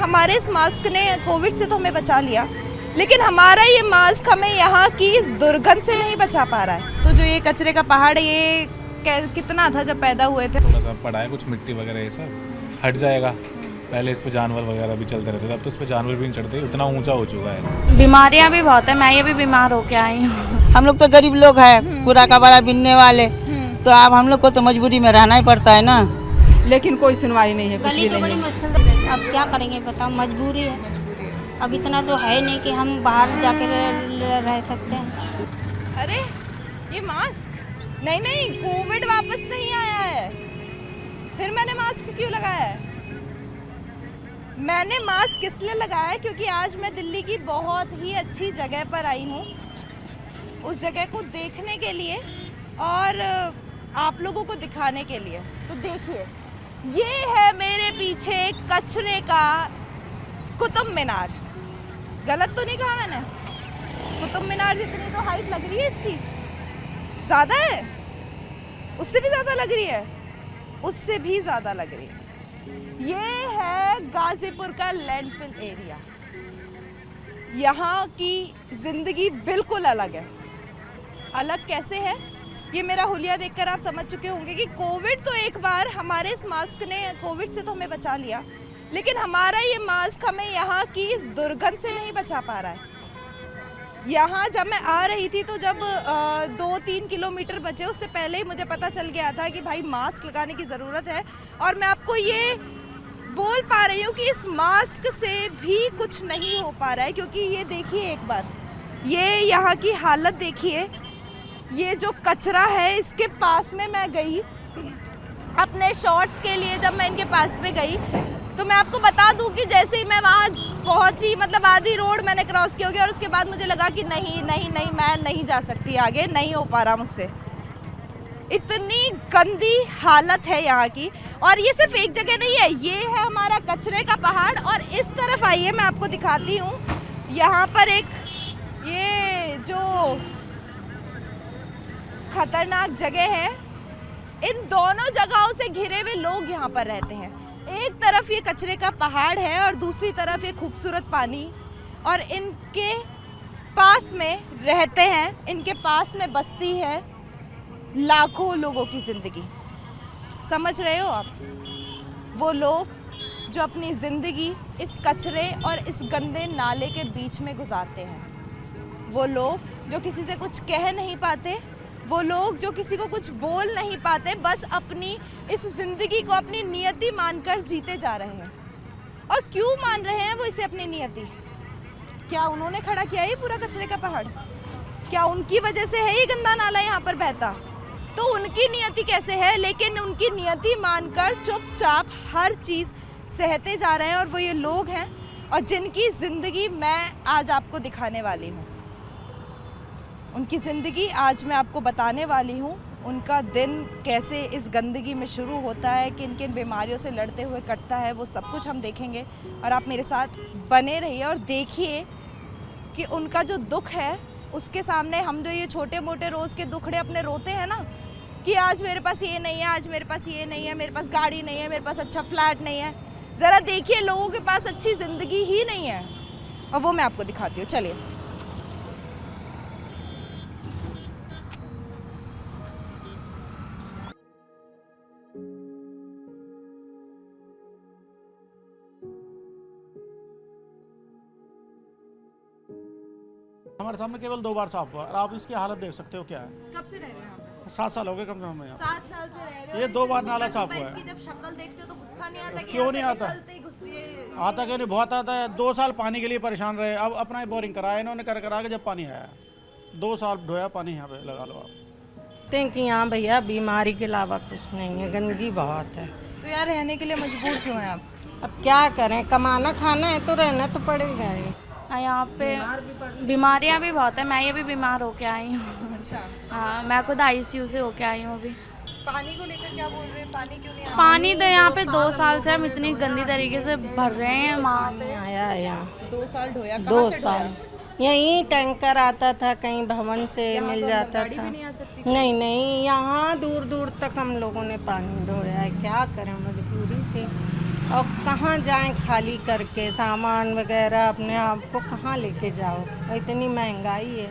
हमारे इस मास्क ने कोविड से तो हमें बचा लिया, लेकिन हमारा ये मास्क हमें यहाँ की इस दुर्गंध से नहीं बचा पा रहा है। तो जो ये कचरे का पहाड़ है, ये कितना था जब पैदा हुए थे? थोड़ा सा पड़ा है, कुछ मिट्टी वगैरह ये सब हट जाएगा। पहले इस पे जानवर वगैरह भी चलते रहते थे, अब तो इस पे जानवर भी नहीं चढ़ते, उतना ऊंचा हो चुका है। बीमारियां भी बहुत है, मैं ये भी बीमार होके आई हूँ। हम लोग तो गरीब लोग हैं, कूड़ा कबाड़ा बिनने वाले, तो अब हम लोग को तो मजबूरी में रहना ही पड़ता है ना। लेकिन कोई सुनवाई नहीं है, कुछ भी नहीं है। अब क्या करेंगे बताओ, मजबूरी है। अब इतना तो है नहीं कि हम बाहर जाके रह सकते हैं। अरे ये मास्क नहीं, कोविड वापस नहीं आया है। फिर मैंने मास्क क्यों लगाया है? मैंने मास्क इसलिए लगाया है क्योंकि आज मैं दिल्ली की बहुत ही अच्छी जगह पर आई हूँ, उस जगह को देखने के लिए और आप लोगों को दिखाने के लिए। तो देखिए, ये है मेरे पीछे कचरे का कुतुब मीनार। गलत तो नहीं कहा मैंने? कुतुब मीनार जितनी तो हाइट लग रही है इसकी, ज़्यादा है? उससे भी ज़्यादा लग रही है, उससे भी ज़्यादा लग रही है। ये है गाजीपुर का लैंडफिल एरिया। यहाँ की ज़िंदगी बिल्कुल अलग है। अलग कैसे है? ये मेरा हुलिया देखकर आप समझ चुके होंगे कि कोविड तो एक बार हमारे इस मास्क ने कोविड से तो हमें बचा लिया, लेकिन हमारा ये मास्क हमें यहाँ की इस दुर्गंध से नहीं बचा पा रहा है। यहाँ जब मैं आ रही थी तो जब 2-3 किलोमीटर बचे, उससे पहले ही मुझे पता चल गया था कि भाई मास्क लगाने की ज़रूरत है। और मैं आपको ये बोल पा रही हूँ कि इस मास्क से भी कुछ नहीं हो पा रहा है, क्योंकि ये देखिए एक बार, ये यहाँ की हालत देखिए। ये जो कचरा है, इसके पास में मैं गई अपने शॉर्ट्स के लिए। जब मैं इनके पास में गई तो मैं आपको बता दूं कि जैसे ही मैं वहाँ पहुँची, मतलब आधी रोड मैंने क्रॉस की होगी, और उसके बाद मुझे लगा कि नहीं, मैं नहीं जा सकती आगे, नहीं हो पा रहा मुझसे। इतनी गंदी हालत है यहाँ की। और ये सिर्फ एक जगह नहीं है, ये है हमारा कचरे का पहाड़। और इस तरफ आइए, मैं आपको दिखाती हूँ। यहाँ पर एक ये जो खतरनाक जगह है, इन दोनों जगहों से घिरे हुए लोग यहाँ पर रहते हैं। एक तरफ ये कचरे का पहाड़ है और दूसरी तरफ ये खूबसूरत पानी, और इनके पास में रहते हैं, इनके पास में बसती है लाखों लोगों की ज़िंदगी। समझ रहे हो आप? वो लोग जो अपनी ज़िंदगी इस कचरे और इस गंदे नाले के बीच में गुजारते हैं। वो लोग जो किसी से कुछ कह नहीं पाते, वो लोग जो किसी को कुछ बोल नहीं पाते, बस अपनी इस ज़िंदगी को अपनी नियति मानकर जीते जा रहे हैं। और क्यों मान रहे हैं वो इसे अपनी नियति? क्या उन्होंने खड़ा किया ये पूरा कचरे का पहाड़? क्या उनकी वजह से है ये गंदा नाला यहाँ पर बहता? तो उनकी नियति कैसे है? लेकिन उनकी नियति मानकर चुपचाप हर चीज़ सहते जा रहे हैं, और वो ये लोग हैं और जिनकी ज़िंदगी मैं आज आपको दिखाने वाली हूँ। उनकी ज़िंदगी आज मैं आपको बताने वाली हूँ। उनका दिन कैसे इस गंदगी में शुरू होता है, किन किन बीमारियों से लड़ते हुए कटता है, वो सब कुछ हम देखेंगे। और आप मेरे साथ बने रहिए और देखिए कि उनका जो दुख है, उसके सामने हम जो ये छोटे मोटे रोज़ के दुखड़े अपने रोते हैं ना, कि आज मेरे पास ये नहीं है, आज मेरे पास ये नहीं है, मेरे पास गाड़ी नहीं है, मेरे पास अच्छा फ्लैट नहीं है। ज़रा देखिए, लोगों के पास अच्छी ज़िंदगी ही नहीं है, और वो मैं आपको दिखाती हूँ। चलिए। हमारे सामने केवल 2 बार साफ हुआ, और आप इसकी हालत देख सकते हो क्या है। कब से रह रहे हैं यहाँ पे? 7 साल हो गए कम से कम यहाँ। 7 साल से रह रहे हो। ये 2 बार नाला साफ हुआ है। इसकी जब शक्ल देखते हो तो गुस्सा नहीं आता कि क्यों नहीं आता? आता क्यों नहीं? बहुत आता है। 2 साल पानी के लिए परेशान रहे, अब अपना ही बोरिंग कराया इन्होंने, करा के जब पानी आया। 2 साल ढोया पानी यहाँ पे, लगा लो आप। कि यहाँ भैया बीमारी के अलावा कुछ नहीं है, गंदगी बहुत है। तो यार रहने के लिए मजबूर क्यों हैं आप? अब क्या करें, कमाना खाना है तो रहना तो पड़ेगा ही। यहाँ पे बीमारियां भी बहुत है, मैं ये भी बीमार होके आई हूँ। अच्छा। हाँ, मैं खुद ICU से होके आई हूँ अभी। पानी को लेकर क्या बोल रहे हैं? पानी क्यों नहीं आ रहा? पानी तो यहाँ पे 2 साल से हम इतनी गंदी तरीके से भर रहे हैं वहाँ पे। आया है यहाँ 2 साल ढोया? 2 साल यहीं टैंकर आता था, कहीं भवन से मिल जाता गाड़ी था। भी नहीं आ सकती? नहीं, यहाँ दूर दूर तक हम लोगों ने पानी ढोया है। क्या करें, मजबूरी थी। और कहाँ जाएं खाली करके सामान वगैरह अपने आप को कहाँ लेके जाओ, इतनी महंगाई है।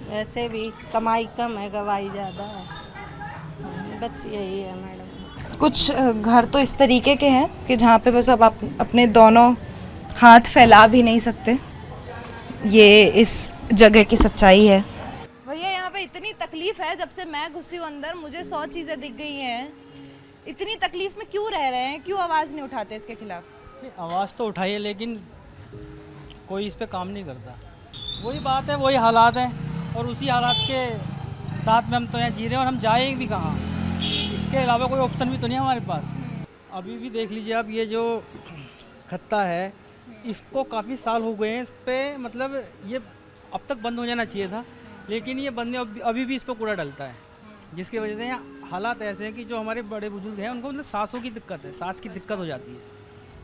वैसे भी कमाई कम है, गवाई ज़्यादा है। बस यही है मैडम। कुछ घर तो इस तरीके के हैं कि जहाँ पे बस अब आप अपने दोनों हाथ फैला भी नहीं सकते। ये इस जगह की सच्चाई है। भैया यहाँ पे इतनी तकलीफ है, जब से मैं घुसी हूँ अंदर मुझे 100 चीज़ें दिख गई हैं। इतनी तकलीफ में क्यों रह रहे हैं, क्यों आवाज़ नहीं उठाते इसके खिलाफ? नहीं, आवाज़ तो उठाई है लेकिन कोई इस पे काम नहीं करता। वही बात है, वही हालात हैं और उसी हालात के साथ में हम तो यहाँ जी रहे हैं और हम जाएँ भी कहाँ। इसके अलावा कोई ऑप्शन भी तो नहीं है हमारे पास। अभी भी देख लीजिए आप, ये जो खत्ता है इसको काफ़ी साल हो गए हैं। इस पर मतलब ये अब तक बंद हो जाना चाहिए था, लेकिन ये बंद अभी भी इस पर कूड़ा डलता है, जिसकी वजह से यहाँ हालात ऐसे हैं कि जो हमारे बड़े बुजुर्ग हैं उनको मतलब सांसों की दिक्कत है, सांस की दिक्कत हो जाती है।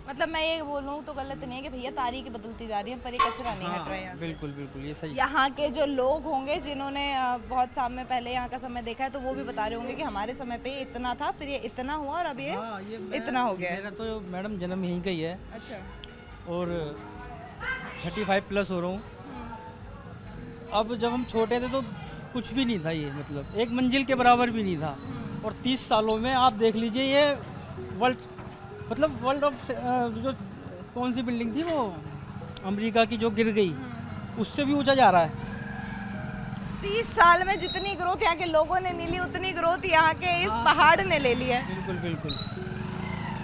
मतलब मैं ये बोलूँ तो गलत नहीं है कि भैया तारीखें बदलती जा रही हैं, पर ये कचरा नहीं हट रहा है यहाँ। बिल्कुल बिल्कुल, ये सही। यहाँ के जो लोग होंगे जिन्होंने बहुत समय पहले यहाँ का समय देखा है, तो वो भी बता रहे होंगे कि हमारे समय पे ये इतना था, फिर ये इतना हुआ और अब ये इतना हो गया है। मेरा तो मैडम जन्म यहीं का ही है। अच्छा। और 35 प्लस हो रहा हूँ। अब जब हम छोटे थे तो कुछ भी नहीं था, ये मतलब एक मंजिल के बराबर भी नहीं था। और 30 सालों में आप देख लीजिए ये वर्ल्ड ऑफ जो कौन सी बिल्डिंग थी वो अमेरिका की जो गिर गई, उससे भी ऊंचा जा रहा है। 30 साल में जितनी ग्रोथ यहाँ के लोगों ने नहीं ली, उतनी ग्रोथ यहाँ के इस पहाड़ ने ले ली है। बिल्कुल बिल्कुल,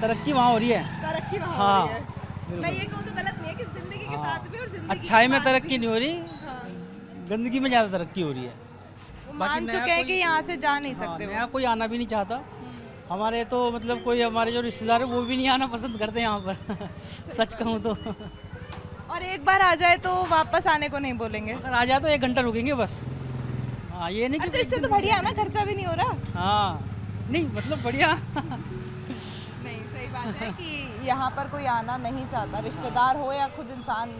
तरक्की वहाँ हो रही है। तरक्की वहाँ हाँ, हो रही है। मैं ये कहूँ तो गलत नहीं है कि जिंदगी के साथ भी और जिंदगी अच्छाई में तरक्की नहीं हो रही, गंदगी में ज़्यादा तरक्की हो रही है। वो मान चुके हैं कि यहाँ से जा नहीं सकते। नया कोई आना भी नहीं चाहता। हमारे तो मतलब कोई हमारे जो रिश्तेदार है वो भी नहीं आना पसंद करते यहाँ पर सच कहूँ तो। और एक बार आ जाए तो वापस आने को नहीं बोलेंगे। अगर आ जाए तो 1 घंटा रुकेंगे बस। हाँ, ये नहीं कि तो इससे तो बढ़िया है ना, खर्चा भी नहीं हो रहा। हाँ नहीं मतलब बढ़िया। नहीं, सही बात है कि यहाँ पर कोई आना नहीं चाहता, रिश्तेदार हो या खुद इंसान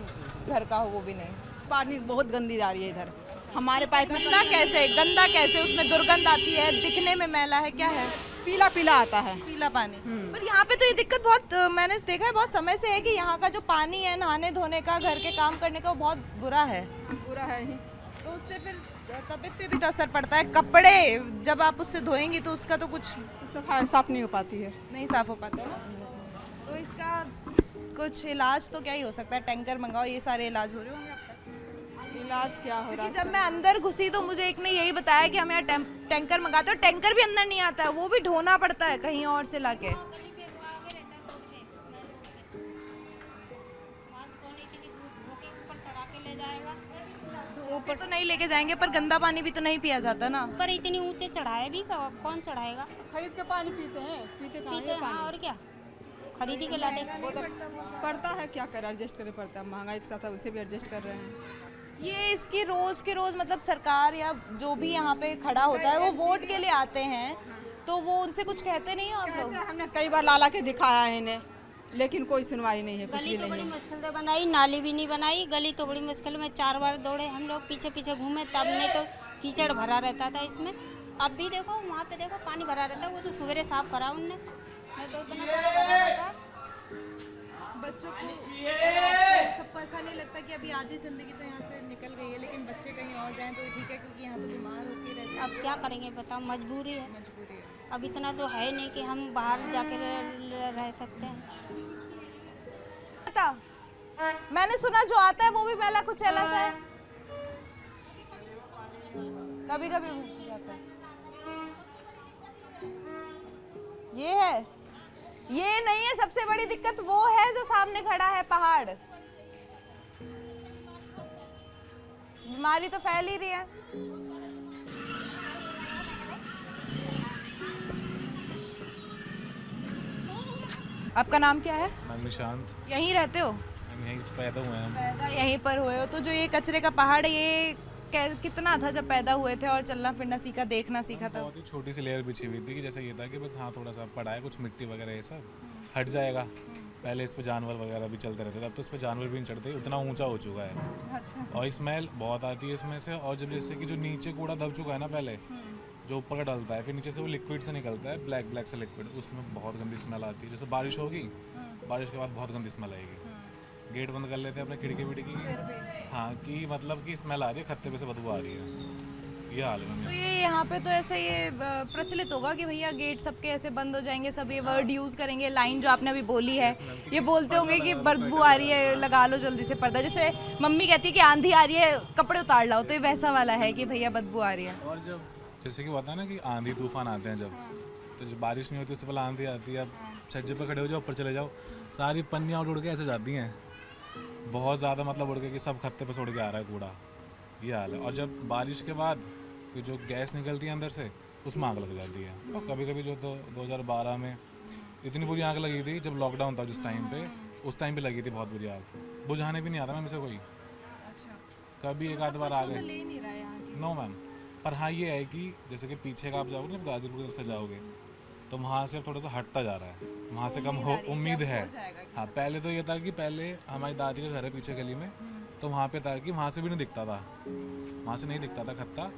घर का हो, वो भी नहीं। पानी बहुत गंदी जा रही है इधर हमारे पाइप में। गंदा कैसे? गंदा कैसे? उसमें दुर्गंध आती है, दिखने में मैला है, क्या है? पीला पीला आता है, पीला पानी। पर यहाँ पे तो ये दिक्कत बहुत मैंने देखा है बहुत समय से है कि यहाँ का जो पानी है नहाने धोने का, घर के काम करने का, वो बहुत बुरा है। बुरा है ही। तो उससे फिर तबीयत पे भी तो असर पड़ता है। कपड़े जब आप उससे धोएंगी तो उसका तो कुछ सफाई साफ नहीं हो पाती है। नहीं साफ हो पाता है। तो इसका कुछ इलाज तो क्या ही हो सकता है, टैंकर मंगाओ, ये सारे इलाज हो रहे होंगे अब तक। इलाज क्या हो रहा है? जब मैं अंदर घुसी तो मुझे एक ने यही बताया कि हम यहाँ टैंकर मंगाते हो, टैंकर भी अंदर नहीं आता है, वो भी ढोना पड़ता है कहीं और से लाके। ऊपर तो नहीं लेके जाएंगे, पर गंदा पानी भी तो नहीं पिया जाता ना। पर इतनी ऊंचे चढ़ाए भी कौन चढ़ाएगा? खरीद के पानी पीते हैं, पीते कहाँ पीते है हाँ, और क्या खरीदी के लाते। पड़ता है, क्या करे, एडजस्ट करना पड़ता है। महंगाई के साथ उसे भी एडजस्ट कर रहे हैं। ये इसकी रोज के रोज मतलब सरकार या जो भी यहाँ पे खड़ा होता है वो वोट के लिए आते हैं, तो वो उनसे कुछ कहते नहीं हैं आप लोग? हमने कई बार लाला के दिखाया है इन्हें, लेकिन कोई सुनवाई नहीं है, कुछ भी गली तो नहीं बड़ी है। मुश्किल से बनाई, नाली भी नहीं बनाई, गली तो बड़ी मुश्किल में 4 बार दौड़े हम लोग, पीछे पीछे घूमे, तब ने तो कीचड़ भरा रहता था इसमें। अब भी देखो वहाँ पे देखो पानी भरा रहता है, वो तो सवेरे साफ करा उनने, नहीं तो उतना साफ करा रहता। बच्चों को सबको ऐसा नहीं लगता कि अभी आधी जिंदगी तो यहाँ से निकल गई है, लेकिन बच्चे कहीं और जाएं तो ठीक है, क्योंकि यहाँ तो बीमार होके रहते हैं। अब क्या करेंगे बताओ, मजबूरी है। मजबूरी है। अब इतना तो है नहीं कि हम बाहर जाके रह सकते हैं। पता मैंने सुना जो आता है वो भी मैला कुछ ऐसा है, कभी कभी जाता है। ये है, ये नहीं है सबसे बड़ी दिक्कत, वो है जो सामने खड़ा है पहाड़। बीमारी तो फैल ही रही है। आपका नाम क्या है? नाम निशांत। यहीं रहते हो? हम यहीं पैदा हुए हैं हम। पैदा यहीं पर हुए हो? तो जो ये कचरे का पहाड़ है, ये कितना था जब पैदा हुए थे और चलना फिरना सीखा, देखना सीखा था? बहुत ही छोटी सी लेयर बिछी हुई थी कि जैसे ये था कि बस हाँ थोड़ा सा पड़ा है, कुछ मिट्टी वगैरह ये सब हट जाएगा। पहले इस पे जानवर वगैरह भी चलते रहते थे, अब तो इस पे जानवर भी नहीं चढ़ते, उतना ऊंचा हो चुका है। अच्छा। और स्मेल बहुत आती है इसमें से। और जब जैसे कि जो नीचे कूड़ा दब चुका है ना पहले, जो ऊपर का डलता है, फिर नीचे से वो लिक्विड से निकलता है, ब्लैक ब्लैक से लिक्विड, उसमें बहुत गंदी स्मेल आती है। जैसे बारिश होगी, बारिश के बाद बहुत गंदी स्मेल आएगी। गेट बंद कर लेते हैं अपने खिड़की विड़की की, हाँ, कि मतलब कि स्मेल आ रही है, खत्ते पे से बदबू आ रही है, ये हाल है। तो ये यहाँ पे तो ऐसे ये प्रचलित होगा कि भैया गेट सबके ऐसे बंद हो जाएंगे, सब ये वर्ड यूज़ करेंगे, लाइन जो आपने अभी बोली है, ये बोलते होंगे कि बदबू आ रही है, लगा लो जल्दी से पर्दा। जैसे मम्मी कहती है कि आंधी आ रही है, कपड़े उतार लाओ, तो ये वैसा वाला है कि भैया बदबू आ रही है। और जब जैसे कि बताया ना कि आंधी तूफान आते हैं जब, तो जब बारिश नहीं होती उससे पहले आंधी आती है, अब छज्जे पर खड़े हो जाओ, ऊपर चले जाओ, सारी पन्नियाँ उड़ के ऐसे जाती हैं, बहुत ज़्यादा मतलब उड़ के कि सब खत्ते पे से उड़ के आ रहा है कूड़ा, ये हाल है। और जब बारिश के बाद फिर जो गैस निकलती है अंदर से, उसमें आग लग जाती है। और कभी कभी जो 2012 में इतनी बुरी आग लगी थी, जब लॉकडाउन था जिस टाइम पे, उस टाइम पे लगी थी बहुत बुरी आग, बुझाने भी नहीं आता मैम से कोई, कभी एक आध बार आ गए, नो मैम। पर हाँ ये है कि जैसे कि पीछे का आप जाओगे जब गाजीपुर से जाओगे, तो वहाँ से अब थोड़ा सा हटता जा रहा है, वहाँ से कम हो उम्मीद है। हाँ, पहले तो ये था कि पहले हमारी दादी का घर है पीछे गली में, तो वहाँ पे था कि वहाँ से भी नहीं दिखता था, वहाँ से नहीं दिखता था खत्ता।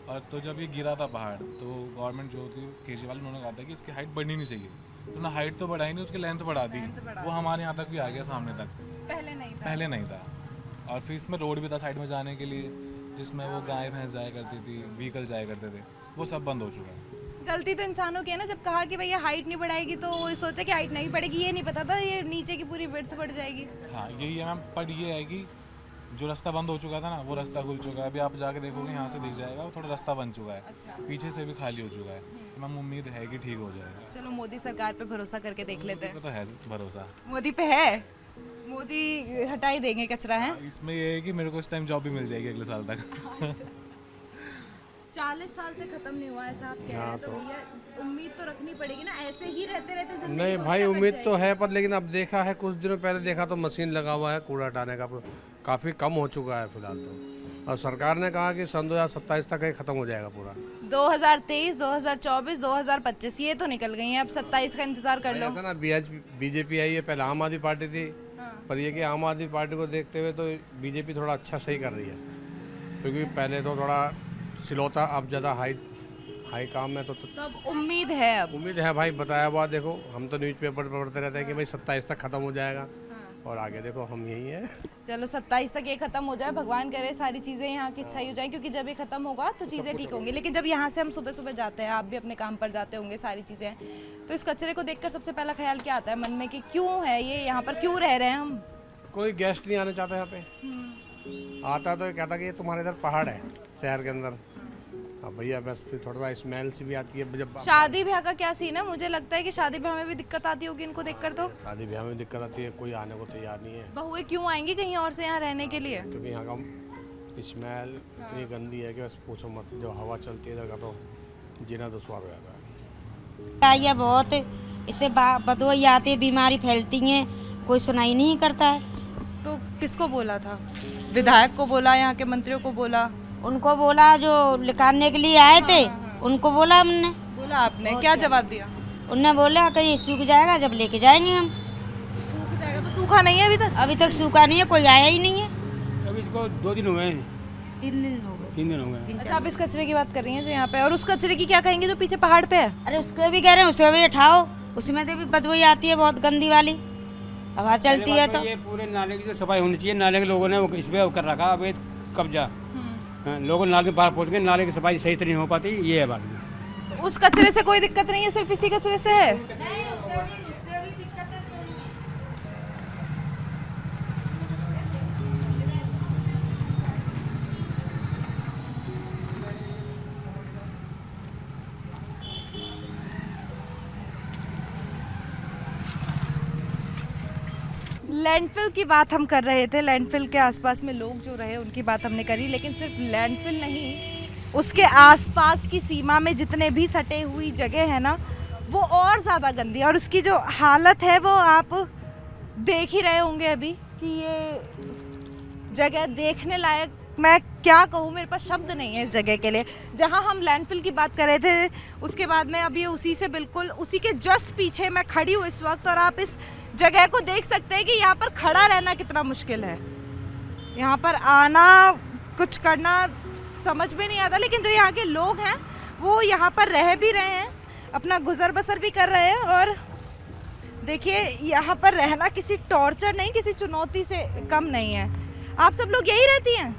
और तो जब ये गिरा था पहाड़, तो गवर्नमेंट जो थी केजरीवाल, उन्होंने कहा था कि इसकी हाइट बढ़नी नहीं चाहिए, तो उन्होंने हाइट तो बढ़ाई नहीं, उसकी लेंथ बढ़ा दी, वो हमारे यहाँ तक भी आ गया सामने तक, पहले नहीं था। और फिर इसमें रोड भी था साइड में जाने के लिए, जिसमें वो गाय भैंस जाया करती थी, व्हीकल जाया करते थे, वो सब बंद हो चुका है। गलती तो इंसानों की है ना, जब कहा कि भैया हाइट नहीं बढ़ाएगी तो वो सोचा कि हाइट नहीं बढ़ेगी, ये नहीं पता था ये नीचे की पूरी विड्थ बढ़ जाएगी। हाँ यही है मैम, पर ये है कि जो रास्ता बंद हो चुका था ना, वो रास्ता खुल चुका है, अभी आप जाके देखोगे यहाँ से दिख जाएगा, वो थोड़ा रास्ता बन चुका है, पीछे से भी खाली हो चुका है, तो मैम उम्मीद है कि ठीक हो जाएगा। चलो मोदी सरकार पे भरोसा करके देख लेते हैं। तो है भरोसा, मोदी पे है, मोदी हटा ही देंगे कचरा है। इसमें ये है कि मेरे को इस टाइम जॉब भी मिल जाएगी अगले साल तक। 40 साल से खत्म नहीं हुआ ऐसा आप कह रहे हैं, तो भैया उम्मीद तो रखनी पड़ेगी ना, ऐसे ही रहते रहते जिंदगी नहीं भाई, उम्मीद तो है, पर लेकिन अब देखा है, कुछ दिनों पहले देखा तो मशीन लगा हुआ है कूड़ा हटाने का, काफ़ी कम हो चुका है फिलहाल तो। और सरकार ने कहा कि सन 2027 तक ये खत्म हो जाएगा पूरा। 2023, 2024, 2025 ये तो निकल गई हैं, अब 27 का इंतजार कर लो। ऐसा ना बीजेपी आई है, पहले आम आदमी पार्टी थी, पर ये कि आम आदमी पार्टी को देखते हुए तो बीजेपी थोड़ा अच्छा सही कर रही है, क्योंकि पहले तो थोड़ा सिलौता, अब ज़्यादा हाई काम है, तो अब उम्मीद है, अब उम्मीद है भाई। बताया हुआ देखो, हम तो न्यूज़पेपर पढ़ते रहते हैं कि भाई 27 तक खत्म हो जाएगा, और आगे देखो हम यही है। चलो 27 तक ये खत्म हो जाए, भगवान करे सारी चीज़ें यहाँ की अच्छाई हो जाए, क्योंकि जब ये खत्म होगा तो चीज़ें ठीक होंगी। लेकिन जब यहाँ से हम सुबह सुबह जाते हैं, आप भी अपने काम पर जाते होंगे, सारी चीज़ें, तो इस कचरे को देखकर सबसे पहला ख्याल क्या आता है मन में कि क्यों है ये यहाँ पर, क्यों रह रहे हैं हम? कोई गेस्ट नहीं आना चाहता यहाँ पे, आता तो कहता कि ये तुम्हारे इधर पहाड़ है शहर के अंदर। अब भैया बस फिर थोड़ा स्मेल से भी आती है। जब शादी ब्याह का क्या सीन है? मुझे लगता है कि शादी ब्याह में भी दिक्कत आती होगी इनको देखकर। तो शादी ब्याह में दिक्कत आती है, कोई आने को तैयार नहीं है। बहुएं क्यों आएंगी कहीं और से यहाँ रहने के लिए? क्योंकि यहाँ का स्मेल इतनी गंदी है कि बस पूछो मत। जो हवा चलती है इधर का तो जीना दुश्वार हो जाता है। ये बहुत इससे बदबू आती है, बीमारी फैलती है, कोई सुनाई नहीं करता है। तो किसको बोला था? विधायक को बोला, यहाँ के मंत्रियों को बोला? उनको बोला जो निकालने के लिए आए थे, उनको बोला हमने। बोला आपने? क्या जवाब दिया? उनने बोला कि ये सूख जाएगा जब लेके जाएंगे हम। सूख जाएगा? तो सूखा नहीं है अभी तक? अभी तक सूखा नहीं है, कोई आया ही नहीं है। अभी इसको 2 दिन हुए हैं। 3 दिन हो गए। 3 दिन हो गए। अच्छा, आप इस कचरे की बात कर रही हैं जो यहाँ पे, और उस कचरे की क्या कहेंगे जो पीछे पहाड़ पे है? अरे उसको भी कह रहे हैं, उसे भी उठाओ, उसमें से भी बदबू आती है बहुत गंदी वाली, हवा चलती है। तो ये पूरे नाले की जो सफाई होनी चाहिए, नाले के लोगों ने इस पे कर रखा अवैध कब्जा। लोगों नाले के बाहर पहुँच गए, नाले की सफाई सही तरह नहीं हो पाती, ये है बात में। उस कचरे से कोई दिक्कत नहीं है, सिर्फ इसी कचरे से है? लैंडफिल की बात हम कर रहे थे, लैंडफिल के आसपास में लोग जो रहे उनकी बात हमने करी, लेकिन सिर्फ लैंडफिल नहीं, उसके आसपास की सीमा में जितने भी सटे हुई जगह है ना, वो और ज़्यादा गंदी है। और उसकी जो हालत है वो आप देख ही रहे होंगे अभी कि ये जगह देखने लायक, मैं क्या कहूँ, मेरे पास शब्द नहीं है इस जगह के लिए। जहाँ हम लैंडफिल की बात कर रहे थे, उसके बाद में अभी उसी से बिल्कुल उसी के जस्ट पीछे मैं खड़ी हूँ इस वक्त, और आप इस जगह को देख सकते हैं कि यहाँ पर खड़ा रहना कितना मुश्किल है। यहाँ पर आना, कुछ करना समझ में नहीं आता, लेकिन जो यहाँ के लोग हैं वो यहाँ पर रह भी रहे हैं, अपना गुजर बसर भी कर रहे हैं। और देखिए यहाँ पर रहना किसी टॉर्चर नहीं, किसी चुनौती से कम नहीं है। आप सब लोग यही रहती हैं?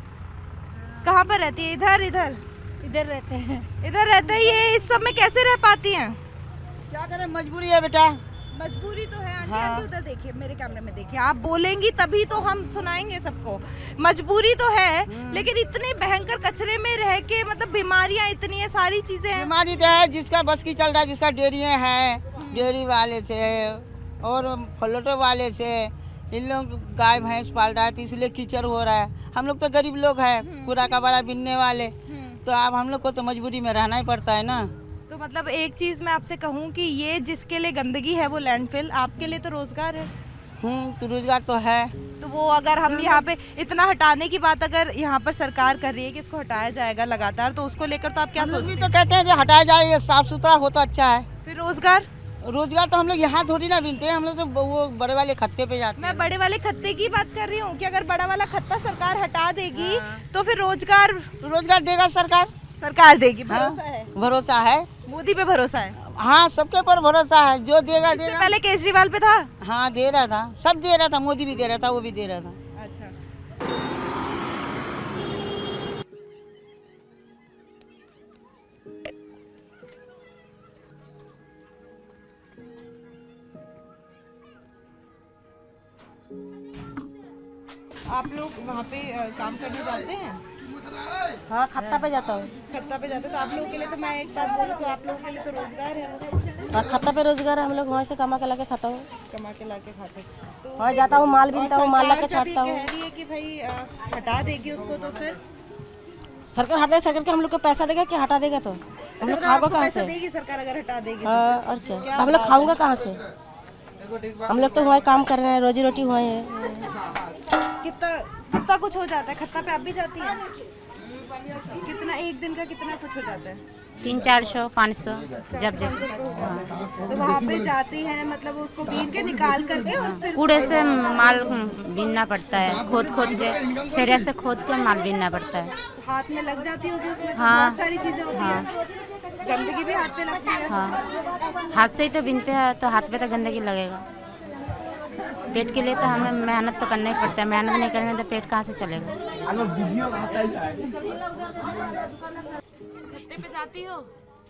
कहाँ पर रहती है? इधर इधर इधर रहते हैं। इधर रहते हैं। ये इस सब में कैसे रह पाती हैं? क्या करें, मजबूरी है बेटा। मजबूरी तो है आंटी। हाँ। आंटी उधर देखिए, मेरे कैमरे में देखिए, आप बोलेंगी तभी तो हम सुनाएंगे सबको। मजबूरी तो है, लेकिन इतने भयंकर कचरे में रह के मतलब बीमारियां इतनी है, सारी चीजें हैं। बीमारी तो है, जिसका बस की चल रहा है, जिसका डेयरियाँ हैं, डेयरी वाले से और फलोटो वाले से, इन लोग गाय भैंस पाल रहा है तो इसलिए कीचड़ हो रहा है। हम लोग तो गरीब लोग हैं, कूड़ा कबाड़ा बिनने वाले, तो अब हम लोग को तो मजबूरी में रहना ही पड़ता है ना। तो मतलब एक चीज मैं आपसे कहूँ कि ये जिसके लिए गंदगी है वो लैंडफिल, आपके लिए तो रोजगार है। तो रोजगार तो है। तो वो अगर हम यहाँ पे इतना हटाने की बात अगर यहाँ पर सरकार कर रही है कि इसको हटाया जाएगा लगातार, तो उसको लेकर तो आप क्या हम लोग भी सोचते तो हैं? कहते हैं कि हटाया जाए, ये साफ सुथरा हो तो अच्छा है। फिर रोजगार? रोजगार तो हम लोग यहाँ थोड़ी ना बिनते हैं, हम लोग तो वो बड़े वाले खत्ते पे जाते मैं बड़े वाले खत्ते की बात कर रही हूँ कि अगर बड़ा वाला खत्ता सरकार हटा देगी तो फिर रोजगार हैं। रोजगार देगा सरकार। सरकार देगी, हाँ, भरोसा है। भरोसा है। मोदी पे भरोसा है। हाँ, सबके ऊपर भरोसा है, जो देगा इससे देगा। पहले केजरीवाल पे था। हाँ, दे रहा था, सब दे रहा था, मोदी भी दे रहा था, वो भी दे रहा था। अच्छा, आप लोग वहाँ पे काम करने जाते हैं? हाँ, खत्ता पे जाता हूँ। खत्ता पे जाते हैं, तो आप लोगों के लिए तो मैं एक बात बोलूँ तो आप लोगों के लिए तो रोजगार है। हाँ, खत्ता पे रोजगार है, हम लोग वहाँ से कमा के ला के खाता हूँ। कमा के लाके खाते। तो वहाँ जाता हूँ, माल बीनता हूँ, माल ला के सरकार जब ये छाटता हूँ। कह रही है कि भाई हटा देगी उसको, तो फिर सरकार हटा, सरकार के हम लोग को पैसा देगा कि हटा देगा? तो हम लोग खाओगे आपको कहाँ पैसा से? देगी सरकार अगर हटा देगी तो? हाँ, और क्या, तो हम लोग खाऊंगा कहाँ से? हम लोग तो वहाँ काम कर रहे हैं, रोजी रोटी हुआ है। कितना कितना कुछ हो जाता है? खत्ता पे आप भी जाती हैं? कितना एक दिन का कितना कुछ हो जाता है? 300-400 500 जब जैसे। तो वहाँ पे जाती हैं, मतलब उसको बीन के निकाल करके और फिर कूड़े से माल बीनना पड़ता है, खोद खोद के, सेरे से खोद के माल बीनना पड़ता है। हाथ में लग जाती होगी उसमें, तो हाँ। बहुत सारी चीजें होती हैं, गंदगी भी हाथ पे लगती है। हाँ, हाथ से ही तो बीनते हैं, तो हाथ पे तो गंदगी लगेगा। पेट के लिए तो हमें मेहनत तो करना ही पड़ता है, मेहनत नहीं करेंगे तो पेट कहाँ से चलेगा। खत्ते पे जाती हो?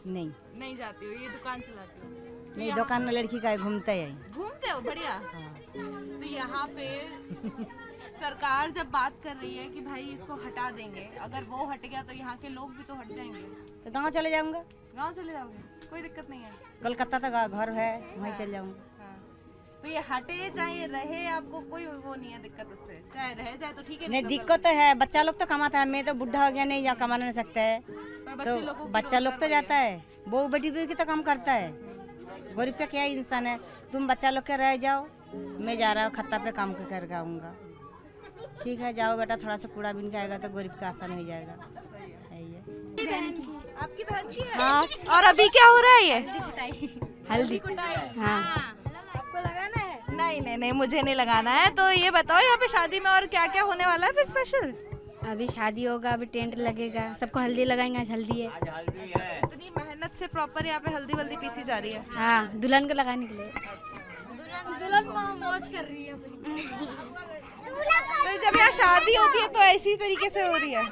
नहीं नहीं जाती हो, ये दुकान चलाती हो? नहीं, दुकान में लड़की का है, घूमते हैं। घूमते हो? बढ़िया। तो यहाँ पे सरकार जब बात कर रही है कि भाई इसको हटा देंगे, अगर वो हट गया तो यहाँ के लोग भी तो हट जाएंगे। तो गाँव चले जाऊंगा। गाँव चले जाओगे? कोई दिक्कत नहीं है? कोलकाता तक घर है, वहीं चले जाऊंगा। तो ये हटे चाहे रहे, आपको कोई वो नहीं है दिक्कत उससे? चाहे रह जाए तो ठीक है। नहीं, दिक्कत तो है, बच्चा लोग तो कमाता है, मैं तो बुढ़ा हो गया, नहीं जा कमा नहीं सकता है, तो बच्चा लोग तो जाता है, वो बेटी भी तो काम करता है। गरीब का क्या इंसान है? तुम बच्चा लोग के रह जाओ, मैं जा रहा हूँ खत्ता पे काम करके आऊँगा। ठीक है, जाओ बेटा, थोड़ा सा कूड़ा बीन के आएगा तो गरीब का आसान हो जाएगा। आपकी बहन की है? हाँ। और अभी क्या हो रहा है ये? हल्दी। हाँ। आपको लगाना है? नहीं नहीं नहीं, मुझे नहीं लगाना है। तो ये बताओ यहाँ पे शादी में और क्या क्या होने वाला है फिर स्पेशल? अभी शादी होगा, अभी टेंट लगेगा, सबको हल्दी लगाएंगे, आज हल्दी है। इतनी मेहनत से प्रॉपर यहाँ पे हल्दी वल्दी पीसी जा रही है? हाँ, दुल्हन को लगाने के लिए। दुल्हन मौज कर रही है अपनी। तो जब यहाँ शादी होती है तो ऐसी तरीके से हो रही है?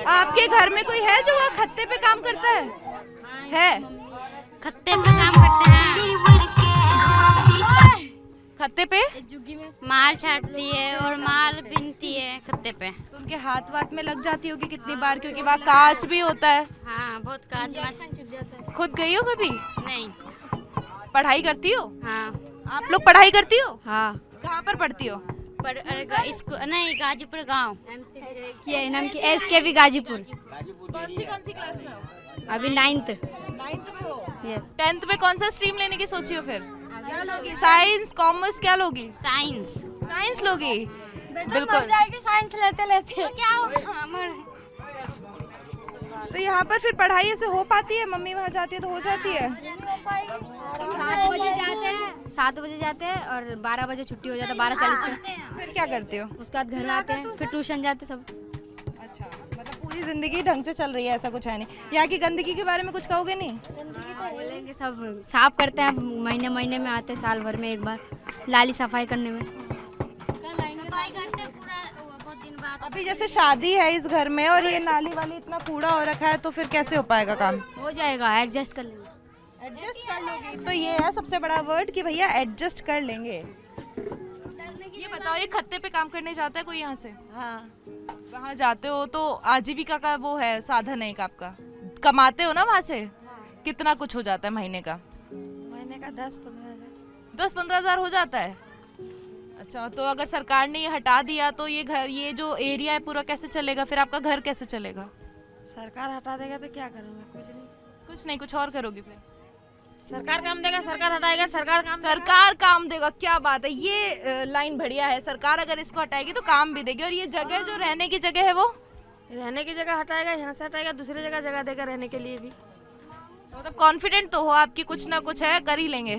आपके घर में कोई है जो वहाँ खत्ते पे काम करता है? खत्ते पे काम करते हैं। खत्ते पे माल छाटती है और माल बीनती है खत्ते पे। तो उनके हाथ वाथ में लग जाती होगी कितनी बार, क्योंकि वहाँ कांच भी होता है। हाँ, बहुत कांच चुभ जाता है। खुद गई हो कभी? नहीं। पढ़ाई करती हो? हाँ। आप लोग पढ़ाई करती हो? हाँ। कहाँ पर पढ़ती हो? इसको नहीं, गाजीपुर गांव। ये नाम की SKV गाजीपुर। कौन सी क्लास में हो? अभी 9th 9th में हो? यस। 10th में कौन सा स्ट्रीम लेने की सोची हो फिर? क्या लोगी? साइंस, कॉमर्स, क्या लोगी? साइंस। साइंस लोगी? बिल्कुल जाएगी साइंस लेते लेते। तो क्या होगा? तो यहाँ पर फिर पढ़ाई ऐसे हो पाती है? मम्मी वहाँ जाती है तो हो जाती है? 7 बजे जाते हैं और 12 बजे छुट्टी हो जाता है, 12:40 पे। फिर क्या करते हो? उसके बाद घर आते हैं, फिर ट्यूशन जाते सब। अच्छा, मतलब पूरी मेरी ज़िंदगी ढंग से चल रही है, ऐसा कुछ है नहीं। यहाँ की गंदगी के बारे में कुछ कहोगे? नहीं बोलेंगे, सब साफ करते हैं, महीने महीने में आते हैं, साल भर में एक बार लाली सफाई करने में। सफाई करते हैं पूरा बहुत दिन बाद। अभी जैसे शादी है इस घर में और ये नाली वाली इतना कूड़ा हो रखा है, तो फिर कैसे हो पाएगा काम? हो जाएगा, एडजस्ट कर लेंगे। एडजस्ट कर लोगे? तो ये है सबसे बड़ा वर्ड कि भैया एडजस्ट कर लेंगे। ये बताओ, ये खत्ते पे काम करने जाता है कोई यहाँ से? हाँ, वहाँ जाते हो तो आजीविका का वो है, साधन है एक आपका, कमाते हो ना वहाँ से? कितना कुछ हो जाता है महीने का? महीने का 10-15 हज़ार। 10-15 हज़ार हो जाता है? अच्छा, तो अगर सरकार ने ये हटा दिया तो ये घर, ये जो एरिया है पूरा कैसे चलेगा? फिर आपका घर कैसे चलेगा? सरकार हटा देगा तो क्या करूँगा? कुछ नहीं। कुछ नहीं, कुछ और करोगे फिर? सरकार काम देगा, सरकार हटाएगा, सरकार काम देगा। क्या बात है, ये लाइन बढ़िया है। सरकार अगर इसको हटाएगी तो काम भी देगी। और ये जगह जो रहने की जगह है वो रहने की जगह हटाएगा, यहाँ से हटाएगा, दूसरी जगह जगह देगा रहने के लिए भी। मतलब कॉन्फिडेंट तो हो आपकी, कुछ ना कुछ है, कर ही लेंगे।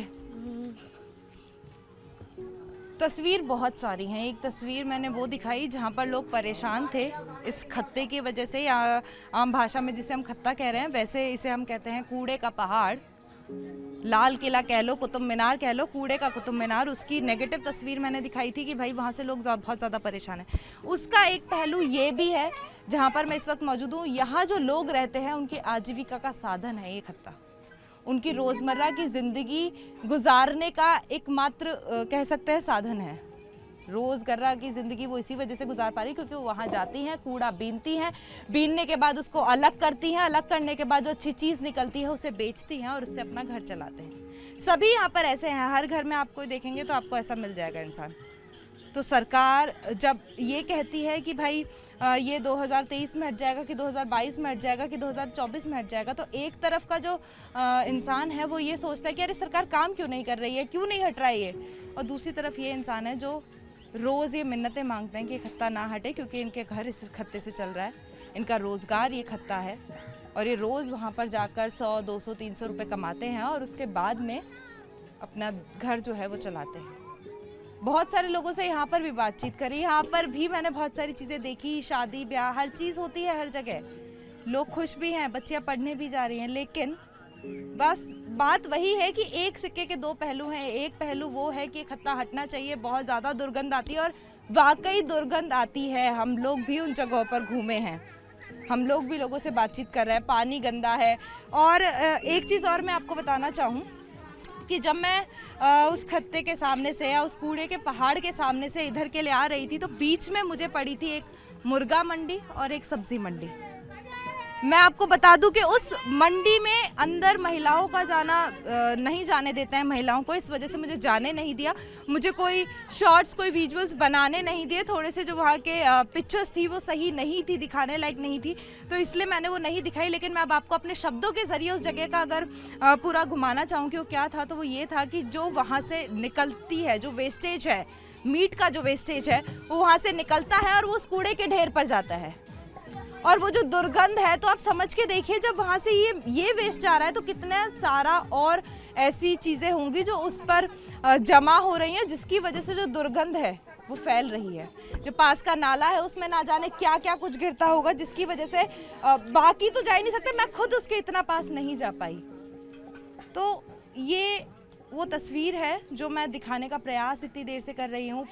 तस्वीर बहुत सारी हैं। एक तस्वीर मैंने वो दिखाई जहाँ पर लोग परेशान थे इस खत्ते की वजह से, या आम भाषा में जिसे हम खत्ता कह रहे हैं वैसे इसे हम कहते हैं कूड़े का पहाड़। लाल किला कह लो, कुतुब मीनार कह लो, कूड़े का कुतुब मीनार। उसकी नेगेटिव तस्वीर मैंने दिखाई थी कि भाई वहाँ से लोग बहुत ज़्यादा परेशान हैं। उसका एक पहलू ये भी है जहाँ पर मैं इस वक्त मौजूद हूँ, यहाँ जो लोग रहते हैं उनकी आजीविका का साधन है ये खत्ता। उनकी रोज़मर्रा की ज़िंदगी गुजारने का एकमात्र कह सकते हैं साधन है। रोज़मर्रा की ज़िंदगी वो इसी वजह से गुजार पा रही क्योंकि वो वहाँ जाती हैं, कूड़ा बीनती हैं, बीनने के बाद उसको अलग करती हैं, अलग करने के बाद जो अच्छी चीज़ निकलती है उसे बेचती हैं और उससे अपना घर चलाते हैं। सभी यहाँ पर ऐसे हैं, हर घर में आप कोई देखेंगे तो आपको ऐसा मिल जाएगा इंसान। तो सरकार जब ये कहती है कि भाई ये 2023 में हट जाएगा कि 2022 में हट जाएगा कि 2024 में हट जाएगा, तो एक तरफ का जो इंसान है वो ये सोचता है कि अरे सरकार काम क्यों नहीं कर रही है, क्यों नहीं हट रहा है ये। और दूसरी तरफ ये इंसान है जो रोज़ ये मिन्नतें मांगते हैं कि खत्ता ना हटे क्योंकि इनके घर इस खत्ते से चल रहा है, इनका रोज़गार ये खत्ता है और ये रोज़ वहाँ पर जाकर 100, 200, 300 रुपये कमाते हैं और उसके बाद में अपना घर जो है वो चलाते हैं। बहुत सारे लोगों से यहाँ पर भी बातचीत करी, यहाँ पर भी मैंने बहुत सारी चीज़ें देखी, शादी ब्याह हर चीज़ होती है हर जगह, लोग खुश भी हैं, बच्चियाँ पढ़ने भी जा रही हैं, लेकिन बस बात वही है कि एक सिक्के के दो पहलू हैं। एक पहलू वो है कि खत्ता हटना चाहिए, बहुत ज़्यादा दुर्गंध आती है और वाकई दुर्गंध आती है। हम लोग भी उन जगहों पर घूमे हैं, हम लोग भी लोगों से बातचीत कर रहे हैं, पानी गंदा है। और एक चीज़ और मैं आपको बताना चाहूँ कि जब मैं उस खत्ते के सामने से या उस कूड़े के पहाड़ के सामने से इधर के लिए आ रही थी तो बीच में मुझे पड़ी थी एक मुर्गा मंडी और एक सब्जी मंडी। मैं आपको बता दूं कि उस मंडी में अंदर महिलाओं का जाना नहीं जाने देता है महिलाओं को, इस वजह से मुझे जाने नहीं दिया। मुझे कोई शॉर्ट्स, कोई विजुअल्स बनाने नहीं दिए, थोड़े से जो वहाँ के पिक्चर्स थी वो सही नहीं थी, दिखाने लायक नहीं थी, तो इसलिए मैंने वो नहीं दिखाई। लेकिन मैं अब आपको अपने शब्दों के ज़रिए उस जगह का अगर पूरा घुमाना चाहूँ कि वो क्या था, तो वो ये था कि जो वहाँ से निकलती है, जो वेस्टेज है, मीट का जो वेस्टेज है वो वहाँ से निकलता है और वो उस कूड़े के ढेर पर जाता है। और वो जो दुर्गंध है, तो आप समझ के देखिए जब वहाँ से ये वेस्ट जा रहा है तो कितना सारा और ऐसी चीज़ें होंगी जो उस पर जमा हो रही हैं, जिसकी वजह से जो दुर्गंध है वो फैल रही है। जो पास का नाला है उसमें ना जाने क्या क्या कुछ गिरता होगा, जिसकी वजह से बाकी तो जा ही नहीं सकते, मैं खुद उसके इतना पास नहीं जा पाई। तो ये वो तस्वीर है जो मैं दिखाने का प्रयास इतनी देर से कर रही हूँ।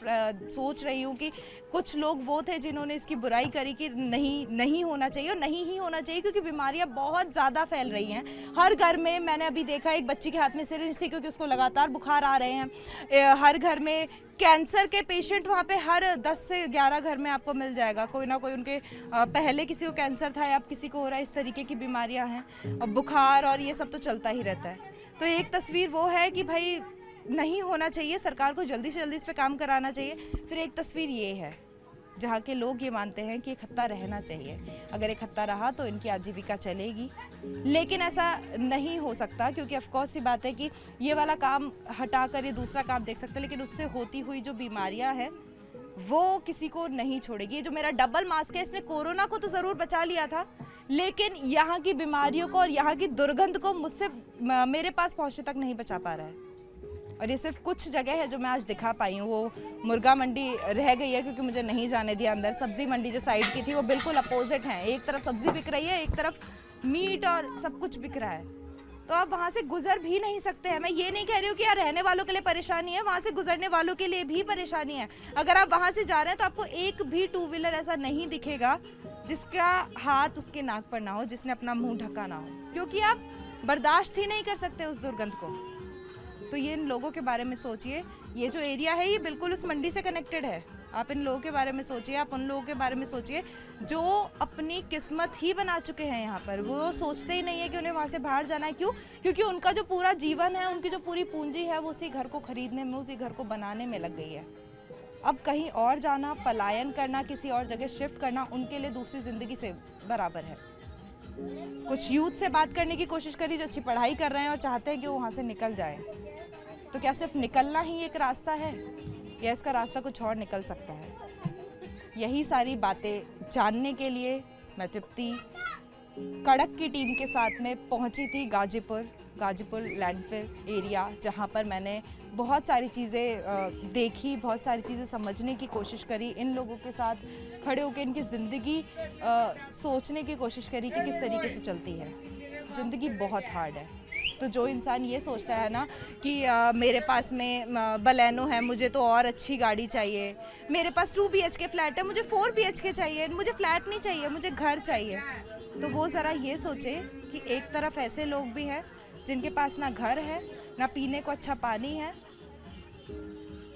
सोच रही हूँ कि कुछ लोग वो थे जिन्होंने इसकी बुराई करी कि नहीं होना चाहिए और नहीं ही होना चाहिए क्योंकि बीमारियाँ बहुत ज़्यादा फैल रही हैं। हर घर में मैंने अभी देखा एक बच्ची के हाथ में सिरिंज थी क्योंकि उसको लगातार बुखार आ रहे हैं। हर घर में कैंसर के पेशेंट वहाँ पे हर 10 से 11 घर में आपको मिल जाएगा, कोई ना कोई उनके पहले किसी को कैंसर था या अब किसी को हो रहा है, इस तरीके की बीमारियाँ हैं, और बुखार और ये सब तो चलता ही रहता है। तो एक तस्वीर वो है कि भाई नहीं होना चाहिए, सरकार को जल्दी से जल्दी इस पे काम कराना चाहिए। फिर एक तस्वीर ये है जहाँ के लोग ये मानते हैं कि खत्ता रहना चाहिए, अगर एक खत्ता रहा तो इनकी आजीविका चलेगी, लेकिन ऐसा नहीं हो सकता क्योंकि ऑफकोर्स सी बात है कि ये वाला काम हटा कर ये दूसरा काम देख सकते हैं, लेकिन उससे होती हुई जो बीमारियां हैं वो किसी को नहीं छोड़ेगी। जो मेरा डबल मास्क है इसने कोरोना को तो ज़रूर बचा लिया था, लेकिन यहाँ की बीमारियों को और यहाँ की दुर्गंध को मुझसे मेरे पास पहुँचने तक नहीं बचा पा रहा है। और ये सिर्फ कुछ जगह है जो मैं आज दिखा पाई हूँ। वो मुर्गा मंडी रह गई है क्योंकि मुझे नहीं जाने दिया अंदर। सब्जी मंडी जो साइड की थी वो बिल्कुल अपोजिट है, एक तरफ सब्जी बिक रही है, एक तरफ मीट और सब कुछ बिक रहा है, तो आप वहाँ से गुजर भी नहीं सकते हैं। मैं ये नहीं कह रही हूँ कि यार रहने वालों के लिए परेशानी है, वहाँ से गुजरने वालों के लिए भी परेशानी है। अगर आप वहाँ से जा रहे हैं तो आपको एक भी टू व्हीलर ऐसा नहीं दिखेगा जिसका हाथ उसके नाक पर ना हो, जिसने अपना मुंह ढका ना हो, क्योंकि आप बर्दाश्त ही नहीं कर सकते उस दुर्गंध को। तो ये इन लोगों के बारे में सोचिए। ये जो एरिया है ये बिल्कुल उस मंडी से कनेक्टेड है। आप इन लोगों के बारे में सोचिए, आप उन लोगों के बारे में सोचिए जो अपनी किस्मत ही बना चुके हैं यहाँ पर। वो सोचते ही नहीं है कि उन्हें वहाँ से बाहर जाना है। क्यों? क्योंकि उनका जो पूरा जीवन है, उनकी जो पूरी पूंजी है, वो उसी घर को खरीदने में, उसी घर को बनाने में लग गई है। अब कहीं और जाना, पलायन करना, किसी और जगह शिफ्ट करना उनके लिए दूसरी ज़िंदगी से बराबर है। कुछ यूथ से बात करने की कोशिश करी जो अच्छी पढ़ाई कर रहे हैं और चाहते हैं कि वो वहाँ से निकल जाए। तो क्या सिर्फ निकलना ही एक रास्ता है या इसका रास्ता कुछ और निकल सकता है? यही सारी बातें जानने के लिए मैं तृप्ति कड़क की टीम के साथ में पहुंची थी गाजीपुर लैंडफिल एरिया, जहां पर मैंने बहुत सारी चीज़ें देखी, बहुत सारी चीज़ें समझने की कोशिश करी, इन लोगों के साथ खड़े होकर इनकी ज़िंदगी सोचने की कोशिश करी कि किस तरीके से चलती है। ज़िंदगी बहुत हार्ड है। तो जो इंसान ये सोचता है ना कि मेरे पास में बलेनो है, मुझे तो और अच्छी गाड़ी चाहिए, मेरे पास 2 BHK फ्लैट है, मुझे 4 BHK चाहिए, मुझे फ्लैट नहीं चाहिए, मुझे घर चाहिए, तो वो ज़रा ये सोचे कि एक तरफ ऐसे लोग भी हैं जिनके पास ना घर है, ना पीने को अच्छा पानी है,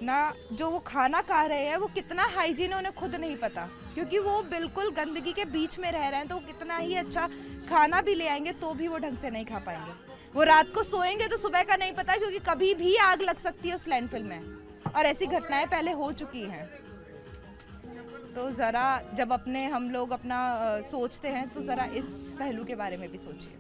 ना जो वो खाना खा रहे हैं वो कितना हाइजीन है उन्हें खुद नहीं पता, क्योंकि वो बिल्कुल गंदगी के बीच में रह रहे हैं। तो वो कितना ही अच्छा खाना भी ले आएंगे तो भी वो ढंग से नहीं खा पाएंगे। वो रात को सोएंगे तो सुबह का नहीं पता, क्योंकि कभी भी आग लग सकती है उस लैंडफिल में, और ऐसी घटनाएं पहले हो चुकी हैं। तो ज़रा जब हम लोग अपना सोचते हैं तो ज़रा इस पहलू के बारे में भी सोचिए।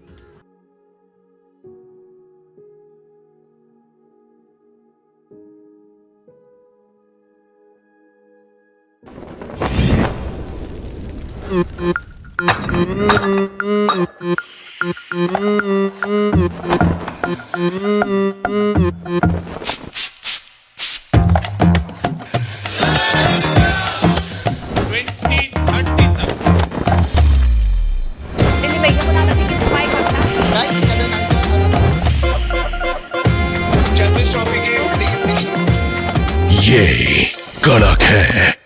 ये कड़क है।